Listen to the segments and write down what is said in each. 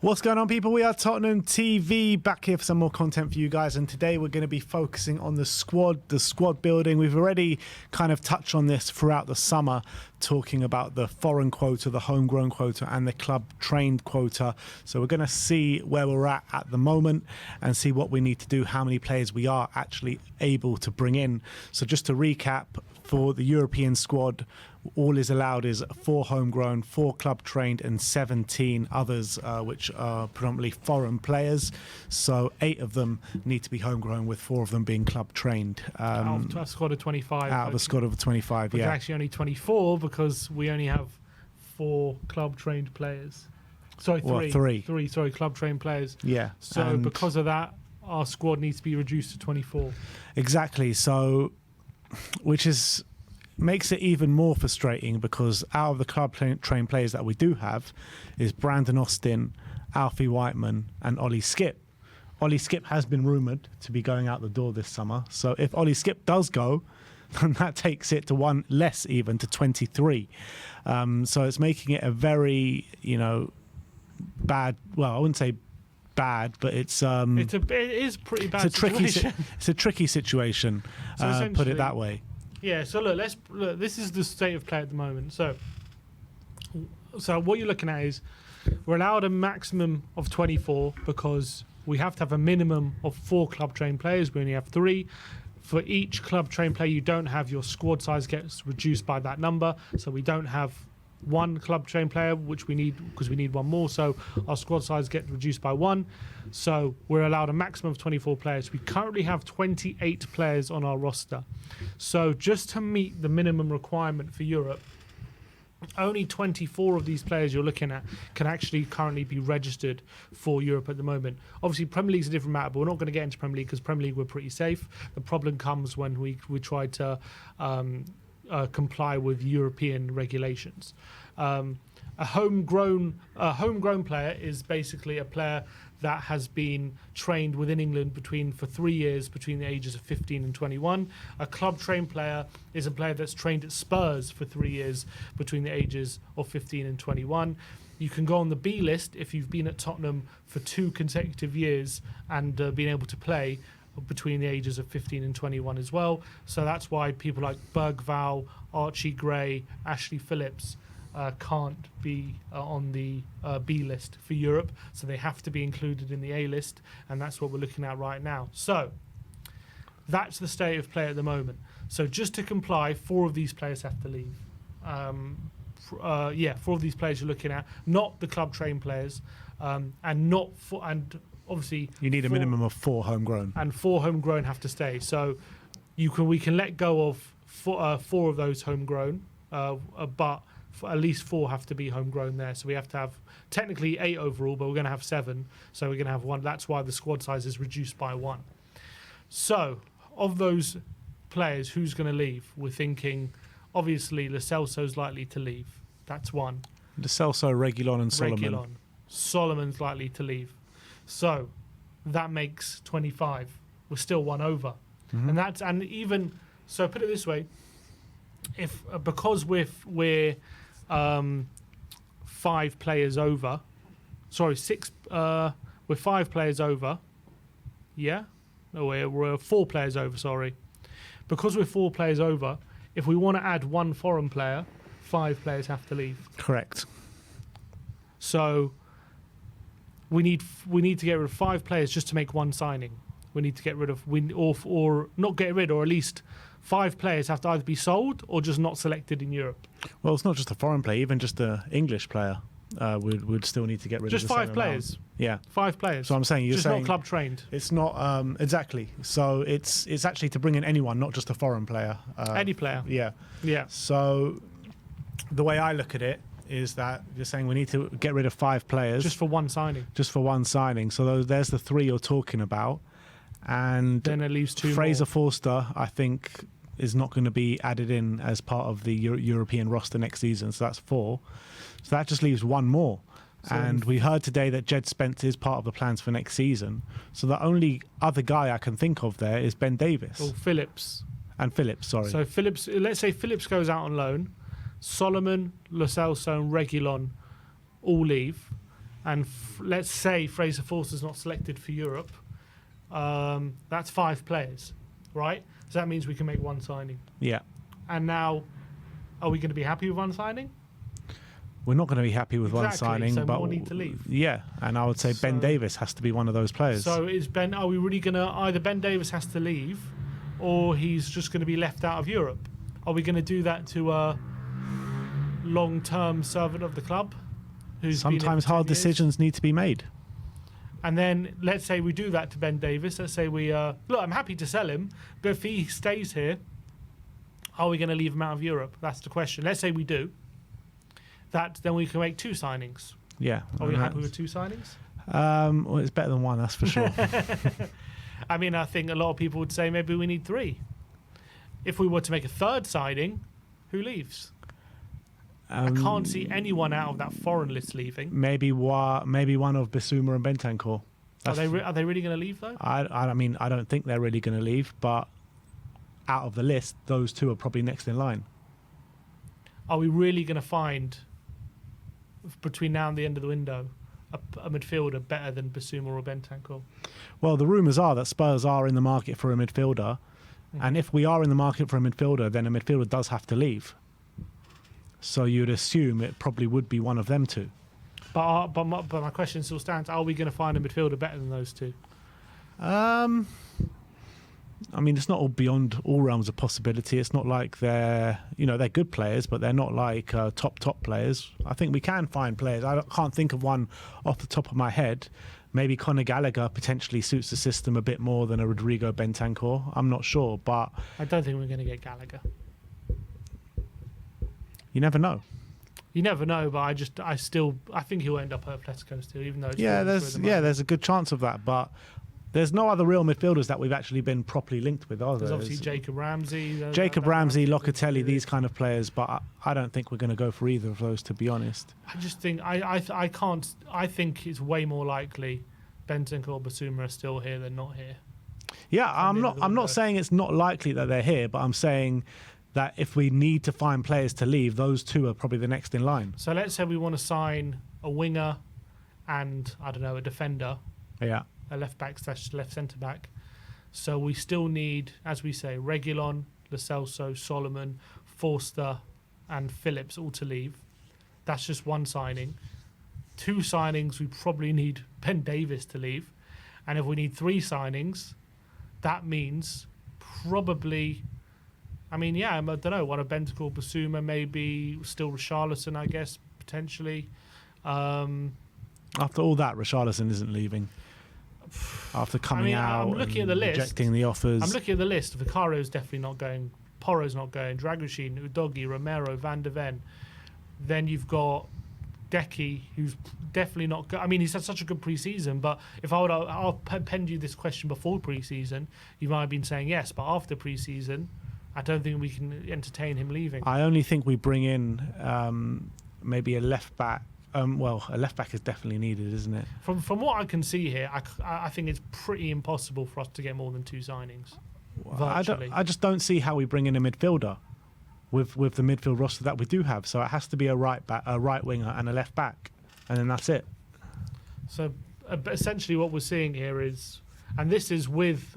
What's going on, people? We are Tottenham TV, back here for some more content for you guys, and today we're going to be focusing on the squad building. We've already kind of touched on this throughout the summer, talking about the foreign quota, the homegrown quota, and the club trained quota. So we're going to see where we're at the moment and see what we need to do, how many players we are actually able to bring in. So just to recap, for the European squad, all is allowed is 4 homegrown, 4 club trained, and 17 others, which are predominantly foreign players. So 8 of them need to be homegrown, with 4 of them being club trained. Out of a squad of 25. Out of a squad of 25, yeah. yeah. It's actually only 24 because we only have 4 club trained players. Sorry, 3. Well, 3. 3, sorry, club trained players. Yeah. So because of that, our squad needs to be reduced to 24. Exactly. So, which makes it even more frustrating, because out of the club trained players that we do have is Brandon Austin, Alfie Whiteman, and Ollie Skip. Ollie Skip has been rumoured to be going out the door this summer. So if Ollie Skip does go, then that takes it to 1 less, even to 23. So it's making it a very, bad. Well, I wouldn't say bad, but it is pretty bad. It's a tricky situation. So put it that way. Yeah, so look, this is the state of play at the moment. So what you're looking at is we're allowed a maximum of 24 because we have to have a minimum of 4 club trained players. We only have 3. For each club trained player you don't have, your squad size gets reduced by that number. So we don't have 1 club trained player, which we need because we need 1 more. So our squad size gets reduced by 1. So we're allowed a maximum of 24 players. We currently have 28 players on our roster. So just to meet the minimum requirement for Europe, only 24 of these players you're looking at can actually currently be registered for Europe at the moment. Obviously, Premier League's a different matter, but we're not going to get into Premier League because Premier League we're pretty safe. The problem comes when we try to comply with European regulations. A homegrown player is basically a player that has been trained within England for 3 years between the ages of 15 and 21. A club trained player is a player that's trained at Spurs for 3 years between the ages of 15 and 21. You can go on the B list if you've been at Tottenham for 2 consecutive years and been able to play between the ages of 15 and 21 as well. So that's why people like Bergvall, Archie Gray, Ashley Phillips can't be on the B list for Europe, so they have to be included in the A list, and that's what we're looking at right now. So that's the state of play at the moment. So just to comply, 4 of these players have to leave. 4 of these players you're looking at, not the club trained players, and obviously you need a minimum of 4 homegrown, and 4 homegrown have to stay. So we can let go of 4 of those homegrown, but at least 4 have to be homegrown there. So we have to have technically 8 overall, but we're going to have 7. So we're going to have 1. That's why the squad size is reduced by 1. So of those players, who's going to leave? We're thinking, obviously, Lo Celso's likely to leave. That's 1. Lo Celso, Reguilon, and Solomon. Solomon's likely to leave. So that makes 25. We're still 1 over. Mm-hmm. And even so, put it this way: because we're 5 players over. Sorry, 6. We're 5 players over. Yeah, no, we're 4 players over. Sorry, because we're 4 players over. If we want to add 1 foreign player, 5 players have to leave. Correct. So we need to get rid of 5 players just to make 1 signing. We need to get rid of or not get rid, or at least 5 players have to either be sold or just not selected in Europe. Well, it's not just a foreign player, even just an English player would still need to get rid just of. Just 5 players. Yeah, 5 players. So I'm saying you're just saying not club trained. It's not exactly. So it's actually to bring in anyone, not just a foreign player. Any player. Yeah. Yeah. So the way I look at it is that you're saying we need to get rid of 5 players just for 1 signing. Just for 1 signing. So there's the 3 you're talking about, and then it leaves 2 Fraser more. Forster, I think, is not going to be added in as part of the European roster next season. So that's 4. So that just leaves 1 more. And we heard today that Jed Spence is part of the plans for next season. So the only other guy I can think of there is Ben Davis. Or Phillips. And Phillips, sorry. So Phillips, let's say Phillips goes out on loan. Solomon, Lo Celso and Reguilon all leave. and let's say Fraser Forster's not selected for Europe, that's 5 players, right? So that means we can make 1 signing. Yeah. And now, are we going to be happy with 1 signing? We're not going to be happy with 1 signing, so but more need to leave. Yeah, and I would say Ben Davies has to be one of those players. So are we really going to, either Ben Davies has to leave, or he's just going to be left out of Europe? Are we going to do that to a long-term servant of the club? Sometimes hard decisions need to be made. And then let's say we do that to Ben Davies. Let's say we look, I'm happy to sell him, but if he stays here, are we going to leave him out of Europe? That's the question. Let's say we do. Then we can make 2 signings. Yeah. Are we happy with 2 signings? Well, it's better than 1, that's for sure. I mean, I think a lot of people would say maybe we need 3. If we were to make a 3rd signing, who leaves? I can't see anyone out of that foreign list leaving. Maybe one of Bissouma and Bentancur. Are they really going to leave though? I mean, I don't think they're really going to leave, but out of the list, those 2 are probably next in line. Are we really going to find, between now and the end of the window, a midfielder better than Bissouma or Bentancur? Well, the rumours are that Spurs are in the market for a midfielder, and if we are in the market for a midfielder, then a midfielder does have to leave. So you'd assume it probably would be one of them 2. But my question still stands: are we going to find a midfielder better than those 2? I mean, it's not all beyond all realms of possibility. It's not like they're good players, but they're not like top players. I think we can find players. I can't think of one off the top of my head. Maybe Conor Gallagher potentially suits the system a bit more than a Rodrigo Bentancur. I'm not sure, but I don't think we're going to get Gallagher. You never know. You never know, but I think he'll end up at Atletico still, even though there's a good chance of that, but there's no other real midfielders that we've actually been properly linked with, are there? There's obviously Jacob Ramsey. Locatelli, these kind of players, but I don't think we're going to go for either of those, to be honest. I just think I can't. I think it's way more likely Bentancur or Bissouma are still here than not here. Yeah, I'm not saying it's not likely that they're here, but I'm saying that if we need to find players to leave, those 2 are probably the next in line. So let's say we want to sign a winger and, I don't know, a defender. Yeah. A left-back / left centre-back. So we still need, as we say, Reguilon, Lo Celso, Solomon, Forster and Phillips all to leave. That's just 1 signing. 2 signings, we probably need Ben Davies to leave. And if we need 3 signings, that means probably... I mean, yeah, I don't know. One of Bentancur, Bissouma, maybe still Richarlison, I guess, potentially. After all that, Richarlison isn't leaving. After coming out, I'm looking at the list, rejecting the offers. I'm looking at the list. Vicaro's definitely not going. Porro's not going. Dragoshin, Udogi, Romero, Van de Ven. Then you've got Decky, who's definitely not good. I mean, he's had such a good pre-season, but if I'll penned you this question before pre-season, you might have been saying yes, but after pre-season, I don't think we can entertain him leaving. I only think we bring in maybe a left back. A left back is definitely needed, isn't it? From what I can see here, I think it's pretty impossible for us to get more than 2 signings. I just don't see how we bring in a midfielder with the midfield roster that we do have. So it has to be a right back, a right winger, and a left back, and then that's it. So essentially, what we're seeing here is, and this is with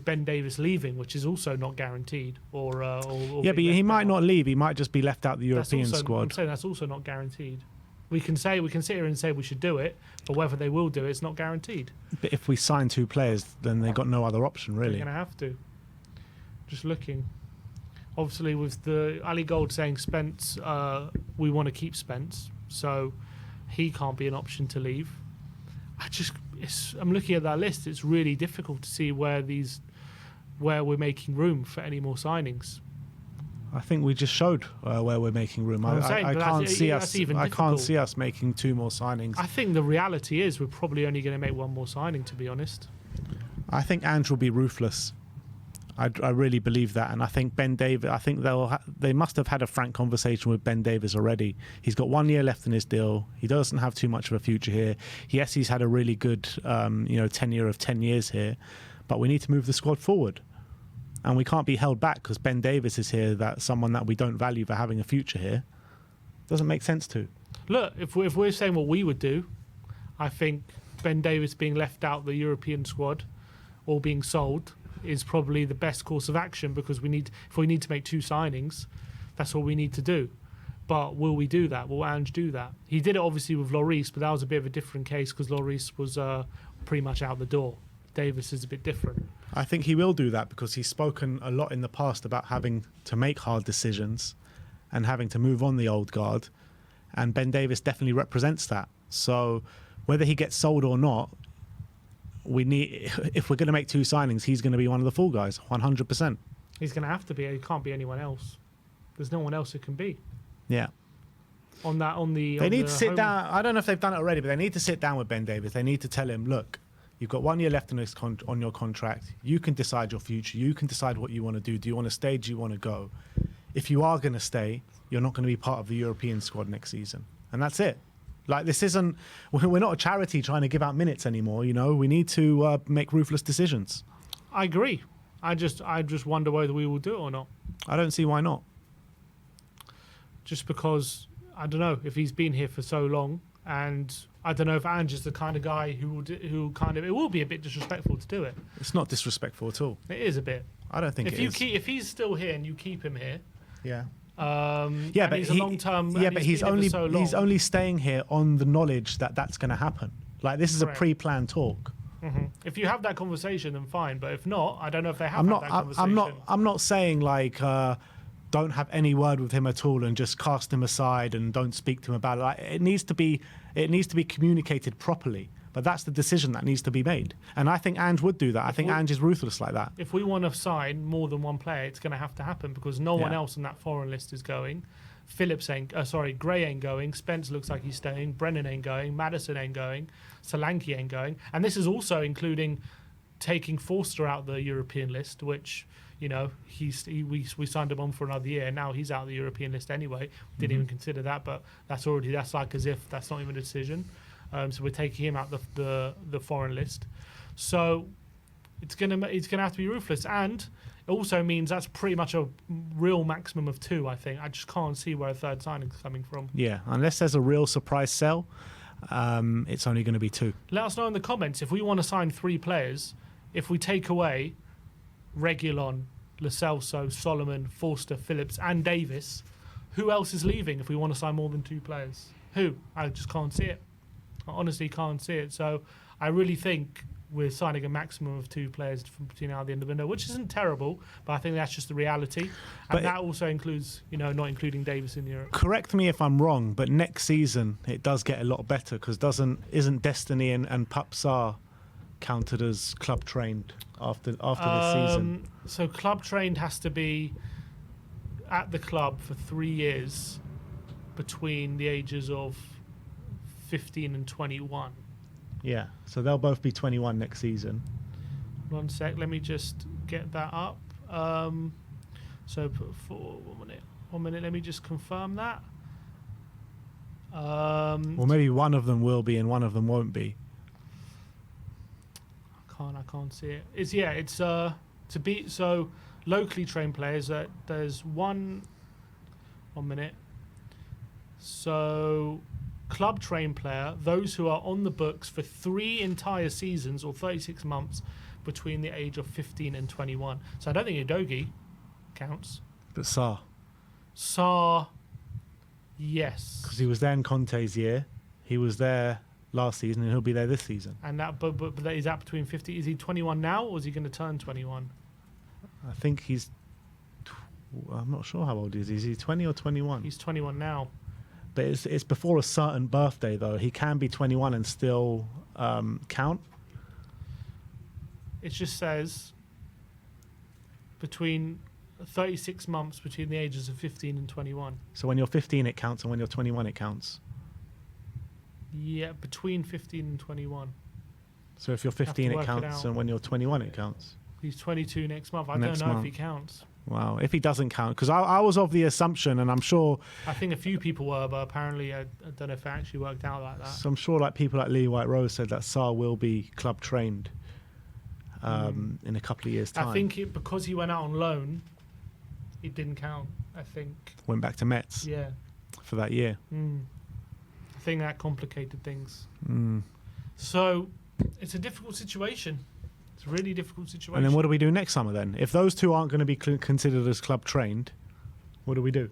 Ben Davies leaving, which is also not guaranteed. But he might not leave. He might just be left out the European squad. I'm saying that's also not guaranteed. We can sit here and say we should do it, but whether they will do it, it's not guaranteed. But if we sign 2 players, then they've got no other option, really. They're going to have to. Just looking. Obviously, with the Ali Gold saying Spence, we want to keep Spence, so he can't be an option to leave. I'm looking at that list. It's really difficult to see where we're making room for any more signings. I think we just showed where we're making room. I can't see us making 2 more signings. I think the reality is we're probably only going to make 1 more signing, to be honest. I think Ange will be ruthless. I really believe that, and I think Ben Davies. I think they must have had a frank conversation with Ben Davies already. He's got 1 year left in his deal. He doesn't have too much of a future here. Yes, he's had a really good tenure of 10 years here, but we need to move the squad forward, and we can't be held back because Ben Davies is here. That's someone that we don't value for having a future here. Doesn't make sense to. Look, if we're saying what we would do, I think Ben Davies being left out the European squad or being sold is probably the best course of action, because if we need to make 2 signings, that's all we need to do. But will we do that? Will Ange do that? He did it obviously with Lloris, but that was a bit of a different case because Lloris was pretty much out the door. Davis is a bit different. I think he will do that because he's spoken a lot in the past about having to make hard decisions and having to move on the old guard. And Ben Davies definitely represents that. So whether he gets sold or not, if we're going to make 2 signings, he's going to be one of the fall guys, 100%. He's going to have to be. He can't be anyone else. There's no one else it can be. Yeah. They need to sit down. I don't know if they've done it already, but they need to sit down with Ben Davies. They need to tell him, look, you've got 1 year left on your contract. You can decide your future. You can decide what you want to do. Do you want to stay? Do you want to go? If you are going to stay, you're not going to be part of the European squad next season. And that's it. Like, this isn't... We're not a charity trying to give out minutes anymore, you know? We need to make ruthless decisions. I agree. I just wonder whether we will do it or not. I don't see why not. Just because, I don't know, if he's been here for so long, and I don't know if Ange is the kind of guy it will be a bit disrespectful to do it. It's not disrespectful at all. It is a bit. I don't think if he's still here and you keep him here... Yeah. But he's a long term. Yeah, but he's only staying here on the knowledge that that's going to happen. Like, this is Correct. a pre-planned talk. Mm-hmm. If you have that conversation, then fine. But if not, I don't know if they have that conversation. I'm not saying like don't have any word with him at all and just cast him aside and don't speak to him about it. Like, it needs to be communicated properly. But that's the decision that needs to be made. And I think Ange would do that. I think Ange is ruthless like that. If we want to sign more than one player, it's going to have to happen because no one else on that foreign list is going. Gray ain't going. Spence looks like he's staying. Brennan ain't going. Maddison ain't going. Solanke ain't going. And this is also including taking Forster out the European list, which, you know, we signed him on for another year. Now he's out of the European list anyway. Didn't even consider that, but that's like as if that's not even a decision. So we're taking him out the foreign list. So it's gonna have to be ruthless, and it also means that's pretty much a real maximum of 2. I think I just can't see where a third signing is coming from. Yeah, unless there's a real surprise sell, it's only going to be 2. Let us know in the comments if we want to sign 3 players. If we take away Reguilon, Lo Celso, Solomon, Forster, Phillips, and Davis, who else is leaving if we want to sign more than 2 players? Who? I just can't see it. I honestly can't see it. So I really think we're signing a maximum of 2 players from between now and the end of the window, which isn't terrible, but I think that's just the reality. And that also includes, you know, not including Davis in Europe. Correct me if I'm wrong, but next season it does get a lot better because isn't Destiny and Papsar counted as club trained after this season? So club trained has to be at the club for 3 years between the ages of 15 and 21. Yeah, so they'll both be 21 next season. 1 sec, let me just get that up. So for 1 minute, let me just confirm that. Well, maybe one of them will be and one of them won't be. I can't see it. It's to be so locally trained players. There's 1 minute. So club trained player, those who are on the books for 3 entire seasons or 36 months between the age of 15 and 21. So I don't think Udogie counts. But Sarr, yes. Because he was there in Conte's year. He was there last season and he'll be there this season. And that, but is that between 50? Is he 21 now or is he going to turn 21? I think I'm not sure how old he is. Is he 20 or 21? He's 21 now. But it's before a certain birthday, though. He can be 21 and still count. It just says between 36 months between the ages of 15 and 21. So when you're 15, it counts, and when you're 21, it counts. Yeah, between 15 and 21. So if you're 15, it counts, and when you're 21, it counts. He's 22 next month. I don't know if he counts. Wow, if he doesn't count, because I was of the assumption, and I'm sure... I think a few people were, but apparently I don't know if it actually worked out like that. So I'm sure like people like Lee White-Rose said that Sarr will be club trained in a couple of years' time. I think because he went out on loan, it didn't count, I think. Went back to Metz. Yeah. For that year. thing that complicated things. Mm. So it's a difficult situation. It's a really difficult situation. And then what do we do next summer then? If those two aren't going to be considered as club trained, what do we do?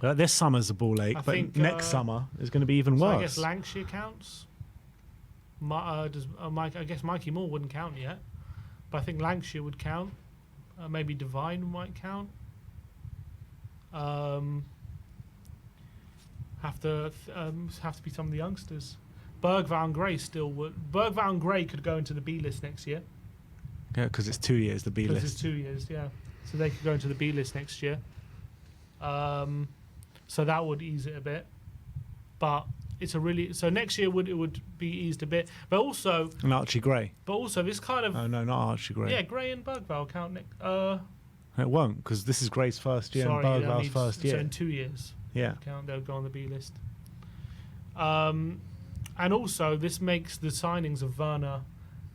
This summer's a ball ache, but next summer is going to be even worse. I guess Lancashire counts. I guess Mikey Moore wouldn't count yet, but I think Lancashire would count. Maybe Devine might count. Have to be some of the youngsters. Bergvall and Gray still would. Bergvall and Gray could go into the B list next year. Yeah, because it's 2 years, the B list. Because it's 2 years, yeah. So they could go into the B list next year. So that would ease it a bit. But it's a really... So next year it would be eased a bit. But also... And Archie Gray. But also this kind of... Oh, no, not Archie Gray. Yeah, Gray and Bergvall count next... It won't, because this is Gray's first year and Bergvall's first year. So in 2 years. Yeah. They'll go on the B list. And also, this makes the signings of Werner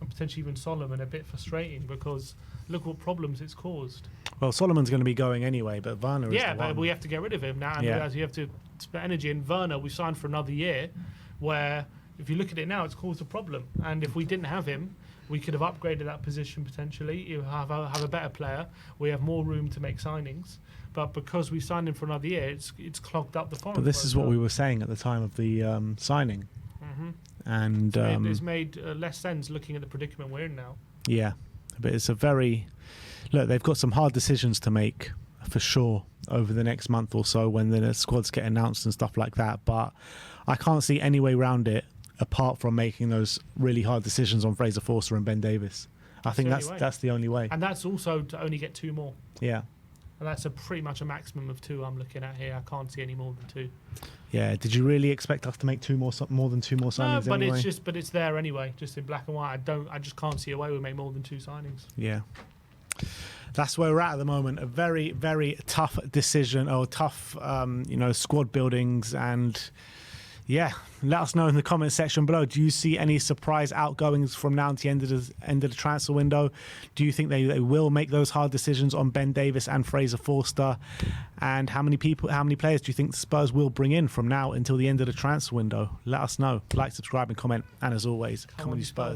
and potentially even Solomon a bit frustrating because look what problems it's caused. Well, Solomon's going to be going anyway, but Werner is the one. Yeah, but we have to get rid of him now, and you have to spend energy. And Werner, we signed for another year, where if you look at it now, it's caused a problem. And if we didn't have him, we could have upgraded that position potentially. You have a better player. We have more room to make signings. But because we signed him for another year, it's clogged up the foreign. But this is what we were saying at the time of the signing. Mm-hmm. And it's made less sense looking at the predicament we're in now. Yeah, but it's a very... Look, they've got some hard decisions to make for sure over the next month or so when the squads get announced and stuff like that. But I can't see any way around it apart from making those really hard decisions on Fraser Forster and Ben Davis. I think that's the only way. And that's also to only get 2 more. Yeah. And that's pretty much a maximum of 2 I'm looking at here. I can't see any more than 2. Yeah. Did you really expect us to make more than 2 more signings? No, but anyway? it's there anyway, just in black and white. I just can't see a way we make more than 2 signings. Yeah. That's where we're at the moment. A very, very tough decision or tough, squad buildings. And yeah, let us know in the comment section below. Do you see any surprise outgoings from now to the end of the transfer window? Do you think they will make those hard decisions on Ben Davis and Fraser Forster? And how many players do you think Spurs will bring in from now until the end of the transfer window? Let us know. Like, subscribe, and comment. And as always, come on, you Spurs.